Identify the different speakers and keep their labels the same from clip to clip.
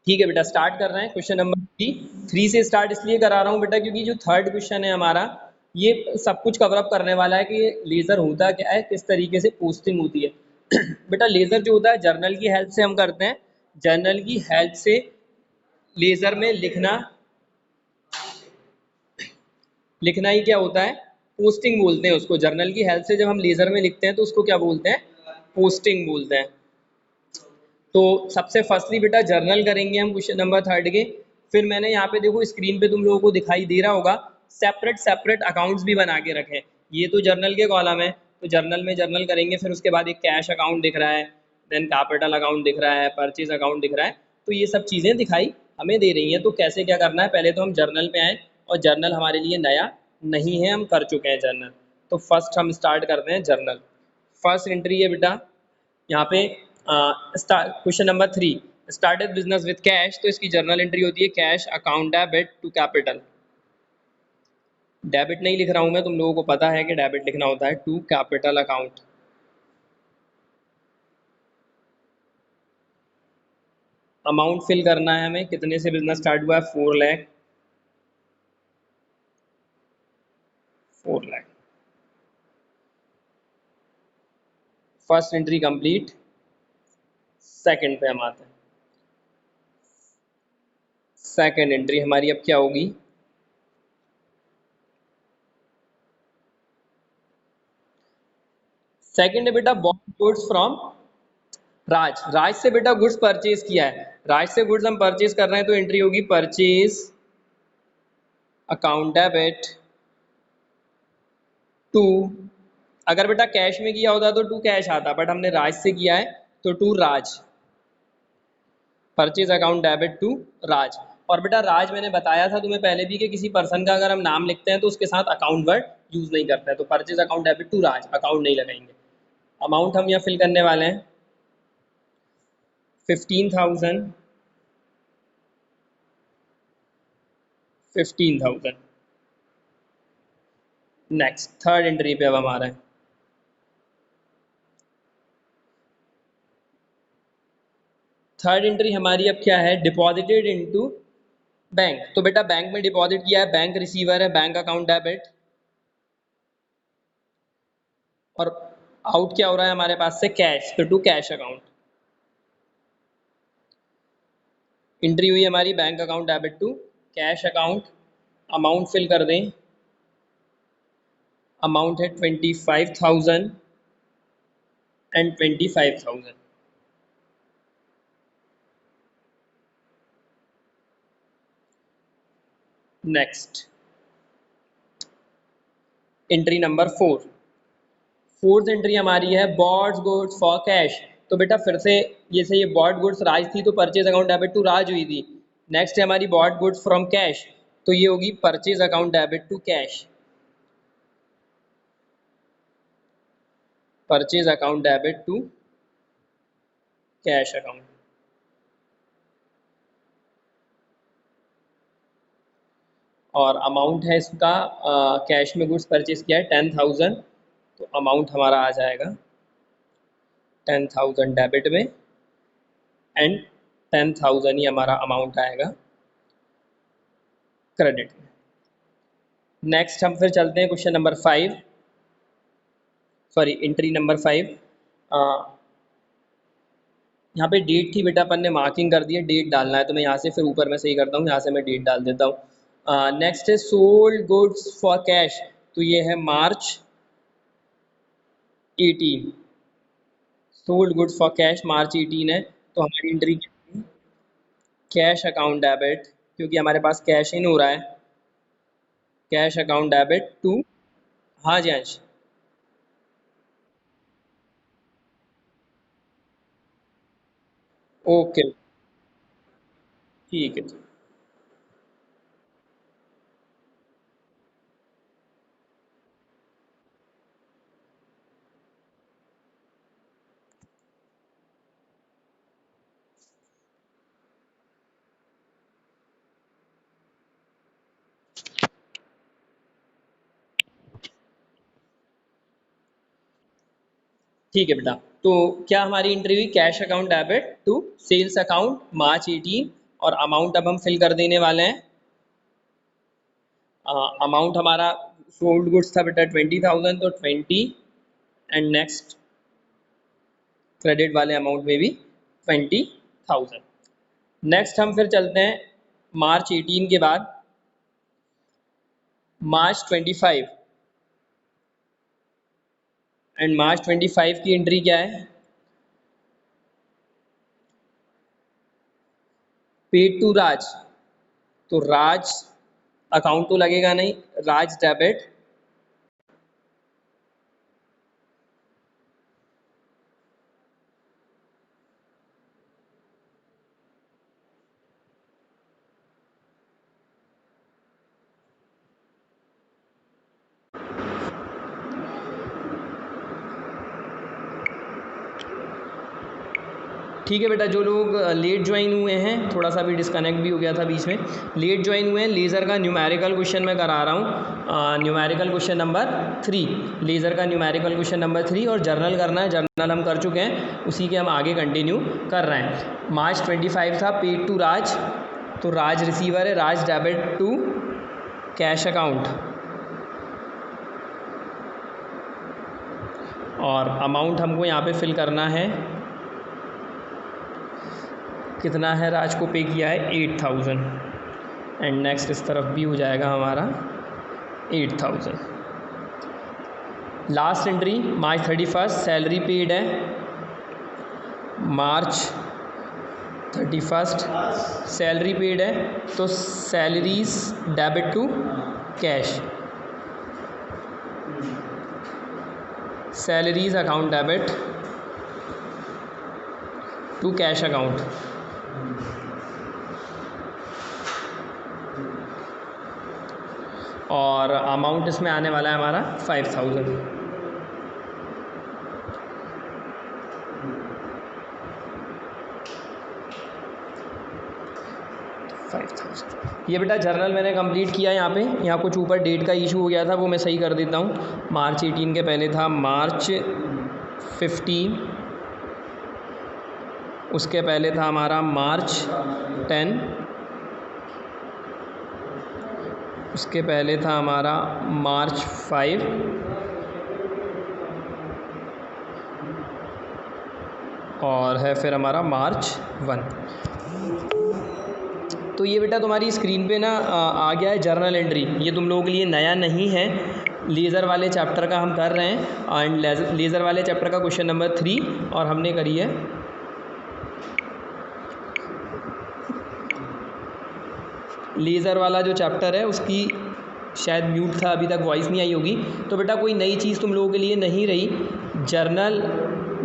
Speaker 1: ठीक है बेटा, स्टार्ट कर रहे हैं क्वेश्चन नंबर 3 से स्टार्ट इसलिए करा रहा हूँ बेटा क्योंकि जो थर्ड क्वेश्चन है हमारा, ये सब कुछ कवर अप करने वाला है कि लेज़र होता क्या है, किस तरीके से पोस्टिंग होती है। बेटा लेज़र जो होता है जर्नल की हेल्प से हम करते हैं, जर्नल की हेल्प से लेज़र में लिखना, लिखना ही क्या होता है, पोस्टिंग बोलते हैं उसको। जर्नल की हेल्प से जब हम लेज़र में लिखते हैं तो उसको क्या बोलते हैं, पोस्टिंग बोलते हैं। तो सबसे फर्स्टली बेटा जर्नल करेंगे हम क्वेश्चन नंबर थर्ड के। फिर मैंने यहाँ पे देखो स्क्रीन पे तुम लोगों को दिखाई दे रहा होगा, सेपरेट सेपरेट अकाउंट्स भी बना के रखे हैं। ये तो जर्नल के कॉलम है, तो जर्नल में जर्नल करेंगे, फिर उसके बाद एक कैश अकाउंट दिख रहा है, देन कैपिटल अकाउंट दिख रहा है, परचेज अकाउंट दिख रहा है। तो ये सब चीज़ें दिखाई हमें दे रही हैं। तो कैसे क्या करना है, पहले तो हम जर्नल पे आएँ, और जर्नल हमारे लिए नया नहीं है, हम कर चुके हैं जर्नल। तो फर्स्ट हम स्टार्ट करते हैं जर्नल। फर्स्ट एंट्री है बेटा यहाँ पे question number 3, started business with cash. तो इसकी जर्नल एंट्री होती है cash account debit to capital. Debit नहीं लिख रहा हूं मैं, तुम लोगों को पता है कि डेबिट लिखना होता है, to capital account. Amount fill करना है हमें, कितने से बिजनेस स्टार्ट हुआ है, 4 lakh, 4 lakh. First entry complete. Second पे हम आते हैं। सेकंड एंट्री हमारी अब क्या होगी, सेकंड है बेटा बॉन्ड गुड्स फ्रॉम राज। राज से बेटा गुड्स परचेज किया है, राज से गुड्स हम परचेज कर रहे हैं, तो एंट्री होगी परचेज अकाउंट डेबिट टू। अगर बेटा कैश में किया होता तो टू कैश आता, बट हमने राज से किया है तो to Raj, purchase account debit to Raj. और बेटा राज मैंने बताया था तुम्हें पहले भी कि किसी पर्सन का अगर हम नाम लिखते हैं तो उसके साथ अकाउंट वर्ड यूज नहीं करते हैं, तो purchase account debit to Raj, account नहीं लगाएंगे। अमाउंट हम यहाँ फिल करने वाले हैं 15,000, 15,000। नेक्स्ट थर्ड एंट्री पे अब हमारा है, थर्ड एंट्री हमारी अब क्या है, डिपॉजिटेड इनटू बैंक। तो बेटा बैंक में डिपॉजिट किया है, बैंक रिसीवर है, बैंक अकाउंट डेबिट। और आउट क्या हो रहा है हमारे पास से, कैश, तो टू कैश अकाउंट। एंट्री हुई हमारी bank account debit to cash account. Amount fill कर दें, अमाउंट है 25,000 and 25,000। Next entry number 4, fourth entry हमारी है बॉड गुड्स फॉर कैश। तो बेटा फिर से ये बॉड गुड्स राज थी तो परचेज अकाउंट डेबिट टू राज हुई थी। नेक्स्ट है हमारी बॉड गुड्स फ्रॉम कैश, तो ये होगी purchase account debit to cash, purchase account debit to cash account. और अमाउंट है इसका, कैश में गुड्स परचेज किया है 10,000, तो अमाउंट हमारा आ जाएगा 10,000 डेबिट में, एंड 10,000 ही हमारा अमाउंट आएगा क्रेडिट में। नेक्स्ट हम फिर चलते हैं question number 5, sorry entry number 5। यहाँ पे डेट थी बेटा, अपन ने मार्किंग कर दी है, डेट डालना है, तो मैं यहाँ से फिर ऊपर में सही करता हूँ, यहाँ से मैं डेट डाल देता हूँ। नेक्स्ट है सोल्ड गुड्स फॉर कैश, तो ये है मार्च 18, सोल्ड गुड्स फॉर कैश मार्च 18 है, तो हमारी एंट्री कैश अकाउंट डेबिट, क्योंकि हमारे पास कैश इन हो रहा है, कैश अकाउंट डेबिट टू, हाँ जी अंश, ओके ठीक है। ठीक है बेटा, तो क्या हमारी एंट्री हुई cash account debit to sales account March 18, और अमाउंट अब हम फिल कर देने वाले हैं। अमाउंट हमारा सोल्ड गुड्स था बेटा 20,000, तो 20 एंड नेक्स्ट क्रेडिट वाले अमाउंट में भी 20,000। नेक्स्ट हम फिर चलते हैं मार्च 18 के बाद मार्च 25, एंड मार्च 25 की एंट्री क्या है? पेड टू राज, तो राज अकाउंट तो लगेगा नहीं, राज डेबिट ठीक है बेटा। जो लोग लेट ज्वाइन हुए हैं, थोड़ा सा भी डिस्कनेक्ट भी हो गया था बीच में, लेट ज्वाइन हुए हैं, लेज़र का न्यूमेरिकल क्वेश्चन मैं करा रहा हूँ, न्यूमेरिकल क्वेश्चन नंबर 3, लेज़र का न्यूमेरिकल क्वेश्चन नंबर 3, और जर्नल करना है, जर्नल हम कर चुके हैं, उसी के हम आगे कंटिन्यू कर रहे हैं। मार्च 25 था, पेड टू राज, तो राज रिसीवर है, राज डेबिट टू कैश अकाउंट, और अमाउंट हमको यहाँ पे फिल करना है, कितना है राज को पे किया है 8,000, एंड नेक्स्ट इस तरफ भी हो जाएगा हमारा 8,000। Last entry March 31, salary paid है, मार्च 31 सैलरी पेड है, तो salaries debit to cash, salaries account debit to cash account, और अमाउंट इसमें आने वाला है हमारा 5,000। ये बेटा जर्नल मैंने कंप्लीट किया। यहाँ पे यहाँ कुछ ऊपर डेट का इशू हो गया था, वो मैं सही कर देता हूँ। मार्च 18 के पहले था मार्च 15, उसके पहले था हमारा मार्च 10, उसके पहले था हमारा मार्च 5, और है फिर हमारा मार्च 1। तो ये बेटा तुम्हारी स्क्रीन पे ना आ गया है जर्नल एंट्री। ये तुम लोगों के लिए नया नहीं है, लेज़र वाले चैप्टर का हम कर रहे हैं, एंड लेज़र वाले चैप्टर का क्वेश्चन नंबर 3 और हमने करी है लेज़र वाला जो चैप्टर है उसकी शायद म्यूट था, अभी तक वॉइस नहीं आई होगी। तो बेटा कोई नई चीज़ तुम लोगों के लिए नहीं रही, जर्नल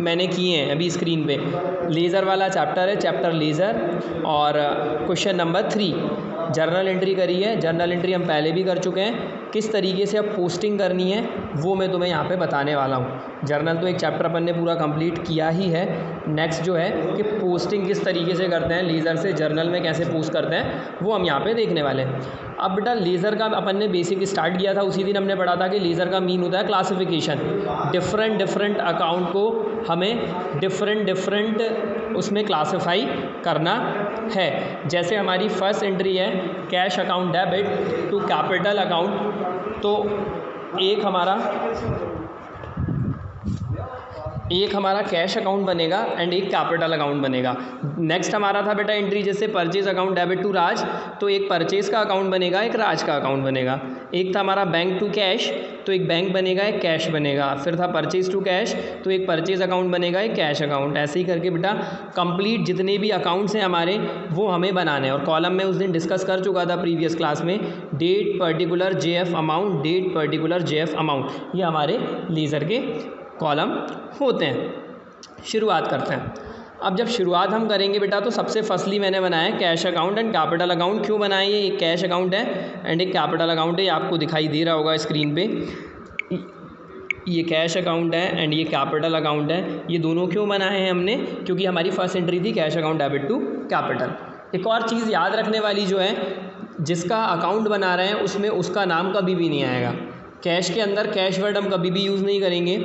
Speaker 1: मैंने किए हैं अभी स्क्रीन पे। लेज़र वाला चैप्टर है, चैप्टर लेज़र, और क्वेश्चन नंबर 3 जर्नल एंट्री करी है। जर्नल एंट्री हम पहले भी कर चुके हैं, किस तरीके से अब पोस्टिंग करनी है वो मैं तुम्हें यहाँ पे बताने वाला हूँ। जर्नल तो एक चैप्टर अपन ने पूरा कंप्लीट किया ही है, नेक्स्ट जो है कि पोस्टिंग किस तरीके से करते हैं, लेज़र से जर्नल में कैसे पोस्ट करते हैं वो हम यहाँ पे देखने वाले हैं। अब बेटा लेज़र का अपन ने बेसिक स्टार्ट किया था, उसी दिन हमने पढ़ा था कि लेज़र का मीन होता है क्लासिफिकेशन। डिफरेंट अकाउंट को हमें डिफरेंट उसमें क्लासिफाई करना है। जैसे हमारी फर्स्ट एंट्री है cash account debit to capital account, तो एक हमारा कैश अकाउंट बनेगा एंड एक कैपिटल अकाउंट बनेगा। नेक्स्ट हमारा था बेटा एंट्री जैसे purchase account debit to Raj, तो एक परचेज का अकाउंट बनेगा, एक राज का अकाउंट बनेगा। एक था हमारा बैंक टू कैश, तो एक बैंक बनेगा, एक कैश बनेगा। फिर था परचेज टू कैश, तो एक परचेज अकाउंट बनेगा, एक कैश अकाउंट। ऐसे ही करके बेटा कंप्लीट जितने भी अकाउंट्स हैं हमारे वो हमें बनाने हैं। और कॉलम में उस दिन डिस्कस कर चुका था प्रीवियस क्लास में, date particular JF amount, date particular JF amount, ये हमारे लेज़र के कॉलम होते हैं। शुरुआत करते हैं। अब जब शुरुआत हम करेंगे बेटा, तो सबसे फर्स्टली मैंने बनाया cash account and capital account. क्यों बनाया? ये एक कैश अकाउंट है एंड एक कैपिटल अकाउंट है, ये आपको दिखाई दे रहा होगा स्क्रीन पे। ये कैश अकाउंट है एंड ये कैपिटल अकाउंट है। ये दोनों क्यों बनाए हैं हमने? क्योंकि हमारी फर्स्ट एंट्री थी cash account debit to capital. एक और चीज़ याद रखने वाली जो है, जिसका अकाउंट बना रहे हैं उसमें उसका नाम कभी भी नहीं आएगा। कैश के अंदर कैश वर्ड हम कभी भी यूज़ नहीं करेंगे,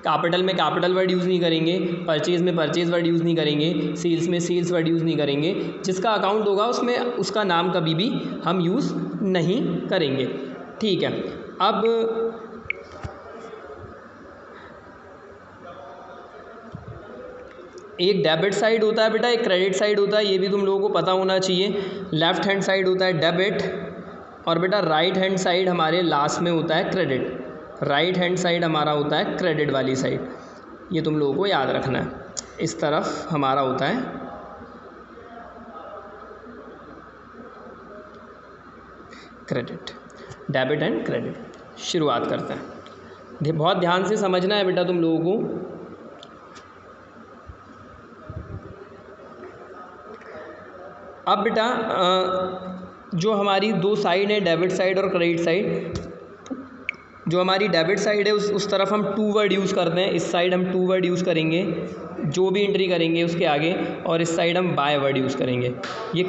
Speaker 1: कैपिटल में कैपिटल वर्ड यूज़ नहीं करेंगे, परचेज में परचेज वर्ड यूज़ नहीं करेंगे, सेल्स में सेल्स वर्ड यूज़ नहीं करेंगे। जिसका अकाउंट होगा उसमें उसका नाम कभी भी हम यूज़ नहीं करेंगे। ठीक है, अब एक डेबिट साइड होता है बेटा, एक क्रेडिट साइड होता है, ये भी तुम लोगों को पता होना चाहिए। लेफ्ट हैंड साइड होता है डेबिट और बेटा राइट हैंड साइड हमारे लास्ट में होता है क्रेडिट। राइट हैंड साइड हमारा होता है क्रेडिट वाली साइड, ये तुम लोगों को याद रखना है। इस तरफ हमारा होता है क्रेडिट, डेबिट एंड क्रेडिट। शुरुआत करते हैं, बहुत ध्यान से समझना है बेटा तुम लोगों को। अब बेटा जो हमारी दो साइड है, डेबिट साइड और क्रेडिट साइड, जो हमारी डेबिट साइड है उस तरफ हम टू वर्ड यूज़ करते हैं। इस साइड हम टू वर्ड यूज़ करेंगे जो भी एंट्री करेंगे उसके आगे, और इस साइड हम बाय वर्ड यूज़ करेंगे। ये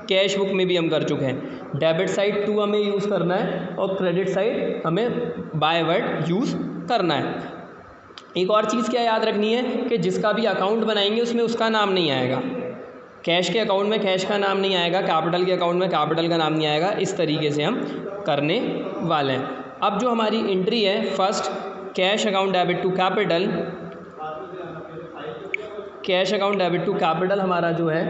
Speaker 1: कैश बुक में भी हम कर चुके हैं। डेबिट साइड टू हमें यूज़ करना है और क्रेडिट साइड हमें बाय वर्ड यूज़ करना है। एक और चीज़ क्या याद रखनी है कि जिसका भी अकाउंट बनाएंगे उसमें उसका नाम नहीं आएगा। कैश के अकाउंट में कैश का नाम नहीं आएगा, कैपिटल के अकाउंट में कैपिटल का नाम नहीं आएगा। इस तरीके से हम करने वाले हैं। अब जो हमारी एंट्री है first, cash account debit to capital, cash account debit to capital हमारा जो है,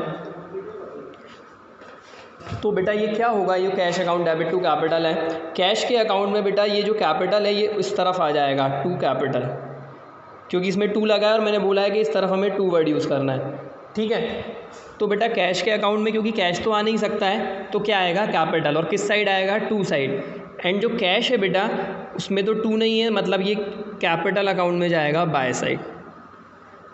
Speaker 1: तो बेटा ये क्या होगा, ये cash account debit to capital है। कैश के अकाउंट में बेटा ये जो कैपिटल है ये इस तरफ आ जाएगा, टू कैपिटल, क्योंकि इसमें टू लगा है और मैंने बोला है कि इस तरफ हमें टू वर्ड यूज़ करना है। ठीक है, तो बेटा कैश के अकाउंट में क्योंकि कैश तो आ नहीं सकता है तो क्या आएगा, कैपिटल, और किस साइड आएगा, टू साइड। एंड जो कैश है बेटा उसमें तो टू नहीं है, मतलब ये कैपिटल अकाउंट में जाएगा बाय साइड।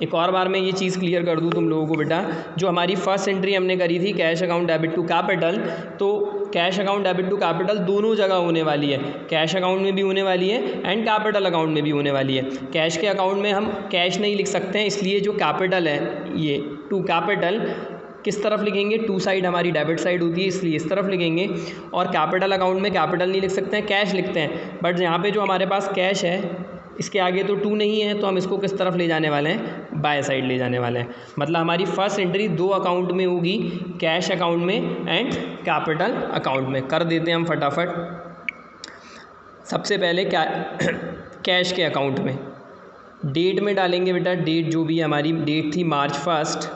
Speaker 1: एक और बार मैं ये चीज़ क्लियर कर दूँ तुम लोगों को बेटा, जो हमारी फर्स्ट एंट्री हमने करी थी cash account debit to capital, तो cash account debit to capital दोनों जगह होने वाली है। कैश अकाउंट में भी होने वाली है एंड कैपिटल अकाउंट में भी होने वाली है। कैश के अकाउंट में हम कैश नहीं लिख सकते हैं, इसलिए जो कैपिटल है ये टू कैपिटल किस तरफ लिखेंगे, टू साइड हमारी डेबिट साइड होती है इसलिए इस तरफ लिखेंगे। और कैपिटल अकाउंट में कैपिटल नहीं लिख सकते हैं, कैश लिखते हैं। बट यहाँ पे जो हमारे पास कैश है इसके आगे तो टू नहीं है, तो हम इसको किस तरफ ले जाने वाले हैं, बाय साइड ले जाने वाले हैं। मतलब हमारी फर्स्ट एंट्री दो अकाउंट में होगी, कैश अकाउंट में एंड कैपिटल अकाउंट में। कर देते हैं हम फटाफट। सबसे पहले क्या कैश के अकाउंट में डेट में डालेंगे बेटा, डेट जो भी हमारी डेट थी मार्च 1,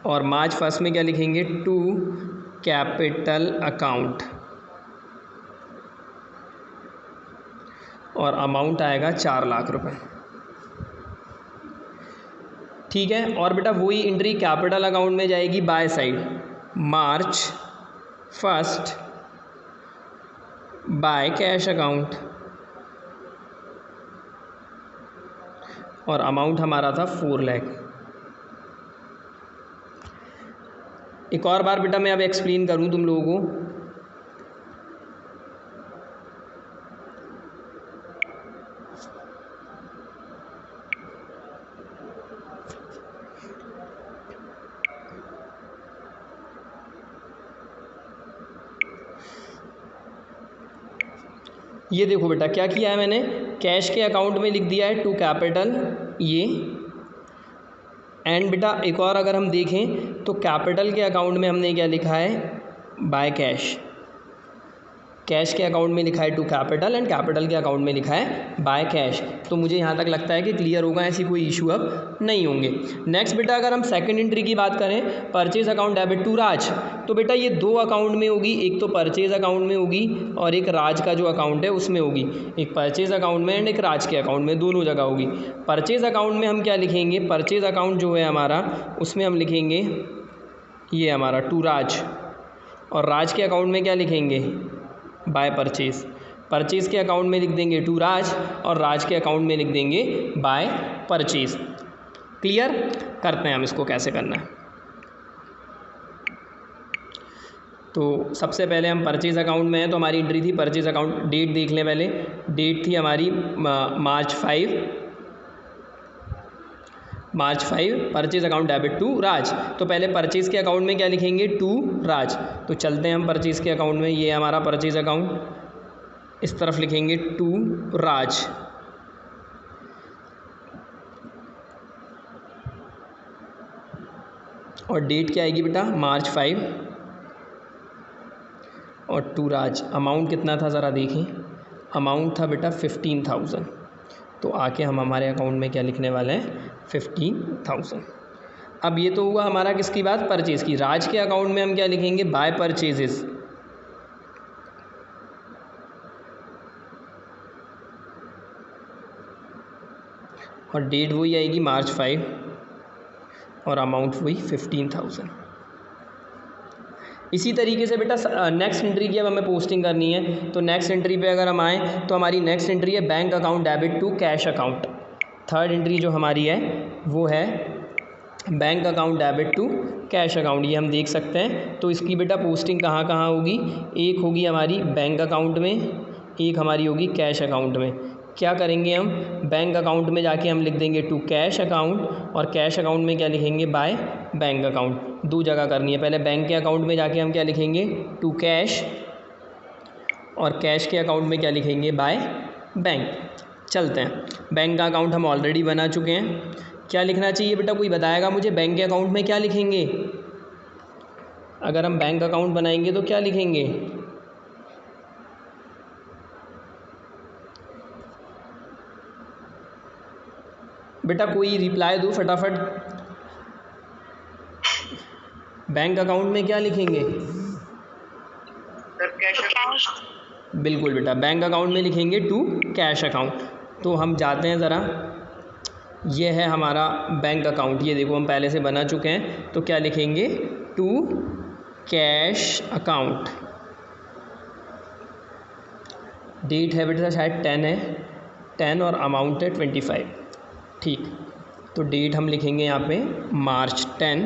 Speaker 1: और मार्च 1 में क्या लिखेंगे, टू कैपिटल अकाउंट, और अमाउंट आएगा 4 लाख रुपए। ठीक है, और बेटा वही एंट्री कैपिटल अकाउंट में जाएगी by side, March 1 by cash account, और अमाउंट हमारा था 4 लाख। एक और बार बेटा मैं अब एक्सप्लेन करूं तुम लोगों को। ये देखो बेटा क्या किया है मैंने, कैश के अकाउंट में लिख दिया है टू कैपिटल ये, एंड बेटा एक और अगर हम देखें तो कैपिटल के अकाउंट में हमने क्या लिखा है, बाय कैश। कैश के अकाउंट में लिखा है टू कैपिटल एंड कैपिटल के अकाउंट में लिखा है बाय कैश। तो मुझे यहाँ तक लगता है कि क्लियर होगा, ऐसी कोई इशू अब नहीं होंगे। नेक्स्ट बेटा अगर हम सेकंड एंट्री की बात करें, purchase account debit to Raj, तो बेटा ये दो अकाउंट में होगी, एक तो परचेज अकाउंट में होगी और एक राज का जो अकाउंट है उसमें होगी। एक परचेज अकाउंट में एंड एक राज के अकाउंट में, दोनों जगह होगी। परचेज अकाउंट में हम क्या लिखेंगे, परचेज अकाउंट जो है हमारा उसमें हम लिखेंगे ये हमारा टू राज, और राज के अकाउंट में क्या लिखेंगे, बाय परचेज। परचेज के अकाउंट में लिख देंगे टू राज और राज के अकाउंट में लिख देंगे बाय परचेज। क्लियर, करते हैं हम इसको कैसे करना है। तो सबसे पहले हम परचेज अकाउंट में हैं, तो हमारी एंट्री थी परचेज अकाउंट, डेट देख लें पहले, डेट थी हमारी मार्च 5, मार्च 5 purchase account debit to Raj. तो पहले परचेज के अकाउंट में क्या लिखेंगे, टू राज। तो चलते हैं हम परचेज के अकाउंट में, ये हमारा परचेज अकाउंट, इस तरफ लिखेंगे टू राज। और डेट क्या आएगी बेटा, मार्च 5 और टू राज। अमाउंट कितना था ज़रा देखें, अमाउंट था बेटा 15,000। तो आके हम हमारे अकाउंट में क्या लिखने वाले हैं, 15,000। अब ये तो हुआ हमारा किसकी बात, परचेज़ की। राज के अकाउंट में हम क्या लिखेंगे, बाय परचेजेस। और डेट वही आएगी मार्च 5 और अमाउंट वही 15,000। इसी तरीके से बेटा नेक्स्ट एंट्री की अब हमें पोस्टिंग करनी है। तो नेक्स्ट एंट्री पे अगर हम आएँ तो हमारी नेक्स्ट एंट्री है bank account debit to cash account. Third entry जो हमारी है वो है bank account debit to cash account. ये हम देख सकते हैं। तो इसकी बेटा पोस्टिंग कहाँ कहाँ होगी, एक होगी हमारी बैंक अकाउंट में, एक हमारी होगी कैश अकाउंट में। क्या करेंगे हम, बैंक अकाउंट में जाके हम लिख देंगे टू कैश अकाउंट, और कैश अकाउंट में क्या लिखेंगे, बाय बैंक अकाउंट। दो जगह करनी है, पहले बैंक के अकाउंट में जाके हम क्या लिखेंगे, टू कैश, और कैश के अकाउंट में क्या लिखेंगे, बाय बैंक। चलते हैं, बैंक का अकाउंट हम ऑलरेडी बना चुके हैं। क्या लिखना चाहिए बेटा, कोई बताएगा मुझे बैंक के अकाउंट में क्या लिखेंगे। अगर हम बैंक अकाउंट बनाएंगे तो क्या लिखेंगे, बेटा कोई रिप्लाई दो फटाफट। बैंक अकाउंट में क्या लिखेंगे,
Speaker 2: कैश अकाउंट।
Speaker 1: बिल्कुल बेटा, बैंक अकाउंट में लिखेंगे टू कैश अकाउंट। तो हम जाते हैं ज़रा, ये है हमारा बैंक अकाउंट, ये देखो हम पहले से बना चुके हैं। तो क्या लिखेंगे, टू कैश अकाउंट। डेट है बेटा शायद 10 है, 10 और अमाउंट है 25। ठीक, तो डेट हम लिखेंगे यहाँ पे मार्च 10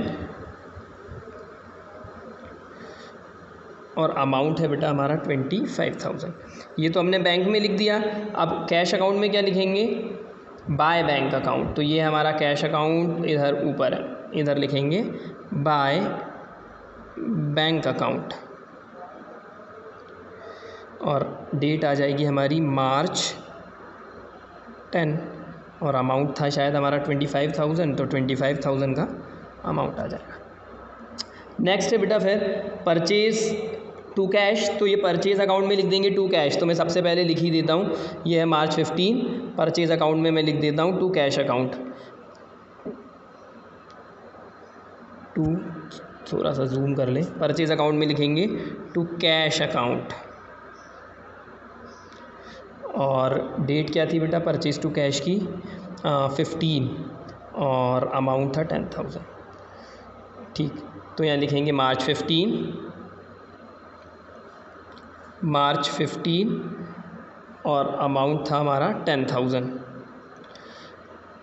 Speaker 1: और अमाउंट है बेटा हमारा 25,000। ये तो हमने बैंक में लिख दिया। अब कैश अकाउंट में क्या लिखेंगे, बाय बैंक अकाउंट। तो ये हमारा कैश अकाउंट इधर ऊपर है, इधर लिखेंगे बाय बैंक अकाउंट, और डेट आ जाएगी हमारी मार्च 10 और अमाउंट था शायद हमारा 25,000। तो 25,000 का अमाउंट आ जाएगा। नेक्स्ट है बेटा फिर परचेज़ टू कैश। तो ये परचेज़ अकाउंट में लिख देंगे टू कैश। तो मैं सबसे पहले लिख ही देता हूँ, ये है मार्च 15, परचेज़ अकाउंट में मैं लिख देता हूँ टू कैश अकाउंट। टू, थोड़ा सा जूम कर लें, परचेज़ अकाउंट में लिखेंगे टू कैश अकाउंट। और डेट क्या थी बेटा परचेज़ टू कैश की, 15 और अमाउंट था 10,000। ठीक, तो यहाँ लिखेंगे मार्च 15 और अमाउंट था हमारा 10,000।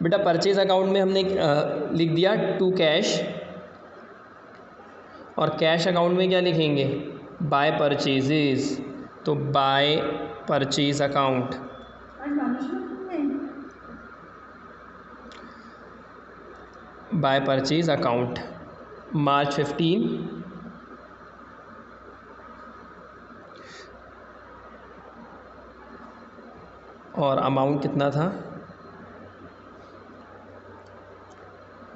Speaker 1: बेटा परचेज़ अकाउंट में हमने लिख दिया टू कैश, और कैश अकाउंट में क्या लिखेंगे, बाय परचेजेस। तो by purchase account. By purchase account March 15 और अमाउंट कितना था,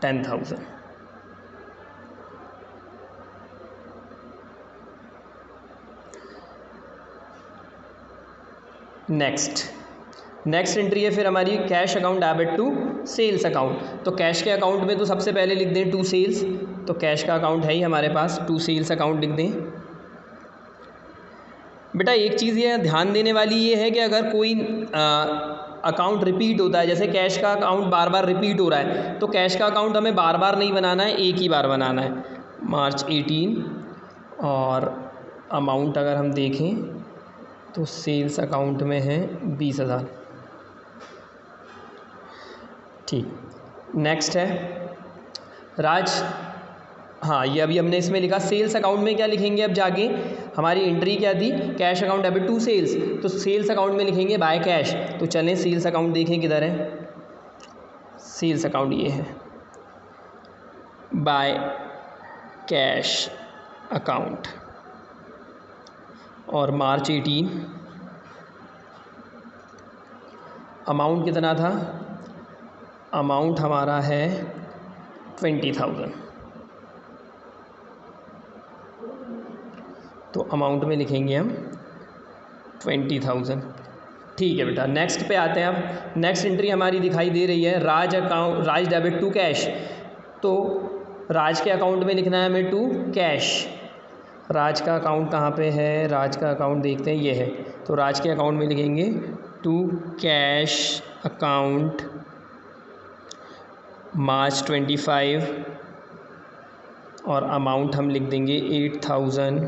Speaker 1: 10,000। नेक्स्ट एंट्री है फिर हमारी cash account debit to sales account. तो कैश के अकाउंट में तो सबसे पहले लिख दें टू सेल्स। तो कैश का अकाउंट है ही हमारे पास, टू सेल्स अकाउंट लिख दें। बेटा एक चीज़ ये ध्यान देने वाली ये है कि अगर कोई अकाउंट रिपीट होता है, जैसे कैश का अकाउंट बार बार रिपीट हो रहा है, तो कैश का अकाउंट हमें बार बार नहीं बनाना है, एक ही बार बनाना है। मार्च 18 और अमाउंट अगर हम देखें तो सेल्स अकाउंट में है 20,000। ठीक, नेक्स्ट है राज। हाँ, ये अभी हमने इसमें लिखा सेल्स अकाउंट में क्या लिखेंगे, अब जाके हमारी एंट्री क्या थी, cash account debit to sales. तो सेल्स अकाउंट में लिखेंगे बाय कैश। तो चलें सेल्स अकाउंट देखें किधर है, सेल्स अकाउंट ये है, बाय कैश अकाउंट। और मार्च 18 अमाउंट कितना था, अमाउंट हमारा है 20,000। तो अमाउंट में लिखेंगे हम 20,000। ठीक है बेटा, नेक्स्ट पे आते हैं। अब नेक्स्ट एंट्री हमारी दिखाई दे रही है राज डेबिट टू कैश। तो राज के अकाउंट में लिखना है हमें टू कैश। राज का अकाउंट कहाँ पे है, राज का अकाउंट देखते हैं, ये है। तो राज के अकाउंट में लिखेंगे टू कैश अकाउंट मार्च 25 और अमाउंट हम लिख देंगे 8,000।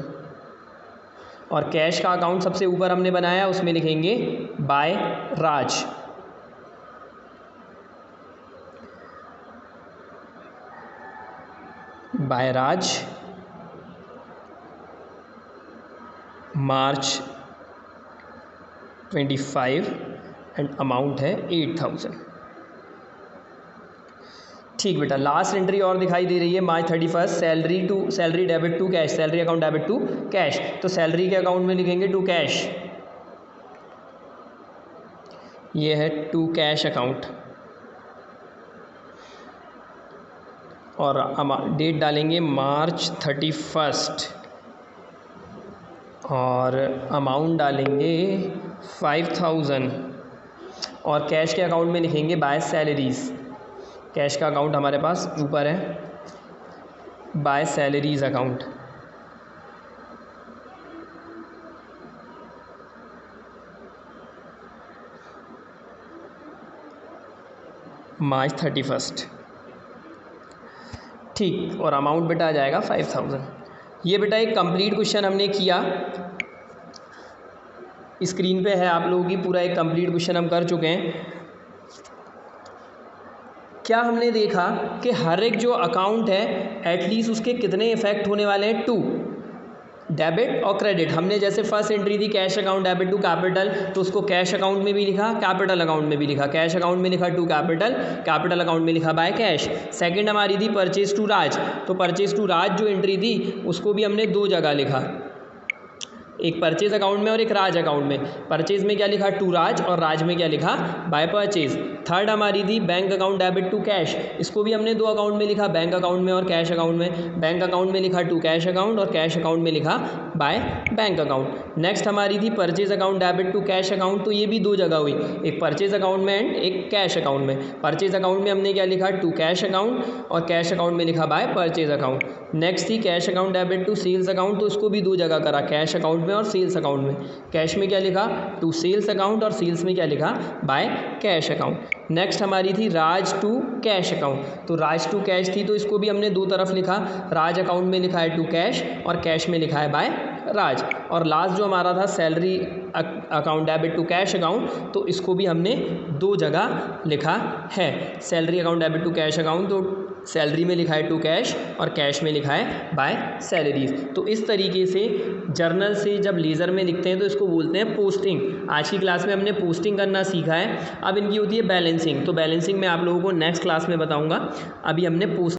Speaker 1: और कैश का अकाउंट सबसे ऊपर हमने बनाया, उसमें लिखेंगे by Raj. By Raj March 25 and amount है 8,000। ठीक बेटा, लास्ट एंट्री और दिखाई दे रही है March 31 salary debit to cash, salary account debit to cash. तो सैलरी के अकाउंट में लिखेंगे टू कैश, ये है टू कैश अकाउंट। और डेट डालेंगे मार्च 31 और अमाउंट डालेंगे 5,000। और कैश के अकाउंट में लिखेंगे बाय सैलरीज़। कैश का अकाउंट हमारे पास ऊपर है, बाय सैलरीज़ अकाउंट। मार्च 31। ठीक, और अमाउंट बेटा आ जाएगा 5,000। ये बेटा एक कंप्लीट क्वेश्चन हमने किया, स्क्रीन पे है आप लोगों की, पूरा एक कंप्लीट क्वेश्चन हम कर चुके हैं। क्या हमने देखा कि हर एक जो अकाउंट है एटलीस्ट उसके कितने इफेक्ट होने वाले हैं, 2, डेबिट और क्रेडिट। हमने जैसे फर्स्ट एंट्री थी cash account debit to capital, तो उसको कैश अकाउंट में भी लिखा, कैपिटल अकाउंट में भी लिखा। कैश अकाउंट में लिखा टू कैपिटल, कैपिटल अकाउंट में लिखा बाय कैश। सेकंड हमारी थी परचेज टू राज, तो परचेज टू राज जो एंट्री थी उसको भी हमने 2 जगह लिखा, एक परचेज अकाउंट में और एक राज अकाउंट में। परचेज में क्या लिखा, टू राज, और राज में क्या लिखा, बाय परचेज। थर्ड हमारी थी bank account debit to cash, इसको भी हमने 2 अकाउंट में लिखा, बैंक अकाउंट में और कैश अकाउंट में। बैंक अकाउंट में लिखा टू कैश अकाउंट और कैश अकाउंट में लिखा बाय बैंक अकाउंट। नेक्स्ट हमारी थी purchase account debit to cash account, तो ये भी 2 जगह हुई, एक परचेज अकाउंट में एंड एक कैश अकाउंट में। परचेज अकाउंट में हमने क्या लिखा, टू कैश अकाउंट, और कैश अकाउंट में लिखा बाय परचेज अकाउंट। नेक्स्ट थी cash account debit to sales account, तो इसको भी 2 जगह करा, कैश अकाउंट में और सेल्स अकाउंट में। कैश में क्या लिखा, टू सेल्स अकाउंट, और सेल्स में क्या लिखा, बाय कैश अकाउंट। नेक्स्ट हमारी थी राज टू कैश अकाउंट, तो राज टू कैश थी, तो इसको भी हमने 2 तरफ लिखा, राज अकाउंट में लिखा है टू कैश और कैश में लिखा है बाय राज। और लास्ट जो हमारा था salary account debit to cash account, तो इसको भी हमने 2 जगह लिखा है। Salary account debit to cash account, तो सैलरी में लिखा है टू कैश और कैश में लिखा है बाय सैलरीज। तो इस तरीके से जर्नल से जब लेज़र में लिखते हैं तो इसको बोलते हैं पोस्टिंग। आज की क्लास में हमने पोस्टिंग करना सीखा है, अब इनकी होती है बैलेंसिंग। तो बैलेंसिंग मैं आप लोगों को नेक्स्ट क्लास में बताऊंगा, अभी हमने पोस्ट